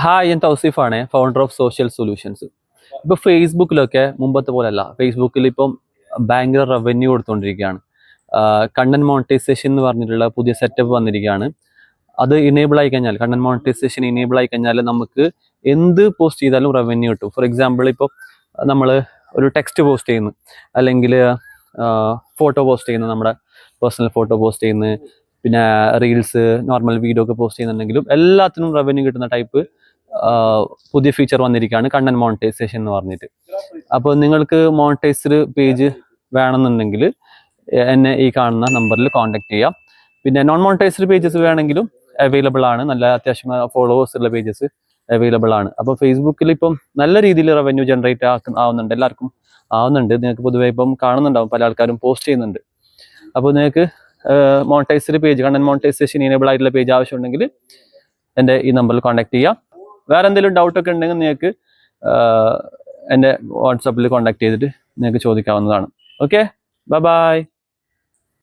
Hi, ഞാൻ തൗസീഫാണ്, founder of social solutions. ഇപ്പോൾ ഫേസ്ബുക്കിലൊക്കെ മുമ്പത്തെ പോലെയല്ല. ഫേസ്ബുക്കിൽ ഇപ്പം ഭയങ്കര റവന്യൂ കൊടുത്തുകൊണ്ടിരിക്കുകയാണ്. കണ്ടന്റ് മോണിറ്റൈസേഷൻ എന്ന് പറഞ്ഞിട്ടുള്ള പുതിയ സെറ്റപ്പ് വന്നിരിക്കുകയാണ്. അത് ഇനേബിൾ ആയി കഴിഞ്ഞാൽ, കണ്ടന്റ് മോണിറ്റൈസേഷൻ ഇനേബിൾ ആയി കഴിഞ്ഞാൽ നമുക്ക് എന്ത് പോസ്റ്റ് ചെയ്താലും റവന്യൂ കിട്ടും. ഫോർ എക്സാമ്പിൾ, ഇപ്പോൾ നമ്മൾ ഒരു ടെക്സ്റ്റ് പോസ്റ്റ് ചെയ്യുന്നു, അല്ലെങ്കിൽ ഫോട്ടോ പോസ്റ്റ് ചെയ്യുന്നു, നമ്മുടെ പേഴ്സണൽ ഫോട്ടോ പോസ്റ്റ് ചെയ്യുന്നു, പിന്നെ റീൽസ്, നോർമൽ വീഡിയോ ഒക്കെ പോസ്റ്റ് ചെയ്യുന്നുണ്ടെങ്കിലും എല്ലാത്തിനും റവന്യൂ കിട്ടുന്ന ടൈപ്പ് പുതിയ ഫീച്ചർ വന്നിരിക്കുകയാണ് കണ്ടന്റ് മോണിറ്റൈസേഷൻ എന്ന് പറഞ്ഞിട്ട്. അപ്പോൾ നിങ്ങൾക്ക് മോണിറ്റൈസ്ഡ് പേജ് വേണമെന്നുണ്ടെങ്കിൽ എന്നെ ഈ കാണുന്ന നമ്പറിൽ കോൺടാക്ട് ചെയ്യാം. പിന്നെ നോൺ മോണിറ്റൈസ്ഡ് പേജസ് വേണമെങ്കിലും അവൈലബിൾ ആണ്. നല്ല അത്യാവശ്യം ഫോളോവേഴ്സ് ഉള്ള പേജസ് അവൈലബിൾ ആണ്. അപ്പോൾ ഫേസ്ബുക്കിൽ ഇപ്പം നല്ല രീതിയിൽ റവന്യൂ ജനറേറ്റ് ആവുന്നുണ്ട്, എല്ലാവർക്കും ആവുന്നുണ്ട്. നിങ്ങൾക്ക് പൊതുവേ ഇപ്പം കാണുന്നുണ്ടാവും, പല ആൾക്കാരും പോസ്റ്റ് ചെയ്യുന്നുണ്ട്. അപ്പോൾ നിങ്ങൾക്ക് monetised page, content monetisation enable ആയിട്ടുള്ള പേജ് ആവശ്യമുണ്ടെങ്കിൽ എൻ്റെ ഈ നമ്പറിൽ കോൺടാക്ട് ചെയ്യാം. വേറെ എന്തെങ്കിലും ഡൗട്ടൊക്കെ ഉണ്ടെങ്കിൽ നിങ്ങൾക്ക് എൻ്റെ വാട്സാപ്പിൽ കോൺടാക്ട് ചെയ്തിട്ട് നിങ്ങൾക്ക് ചോദിക്കാവുന്നതാണ്. Okay, by.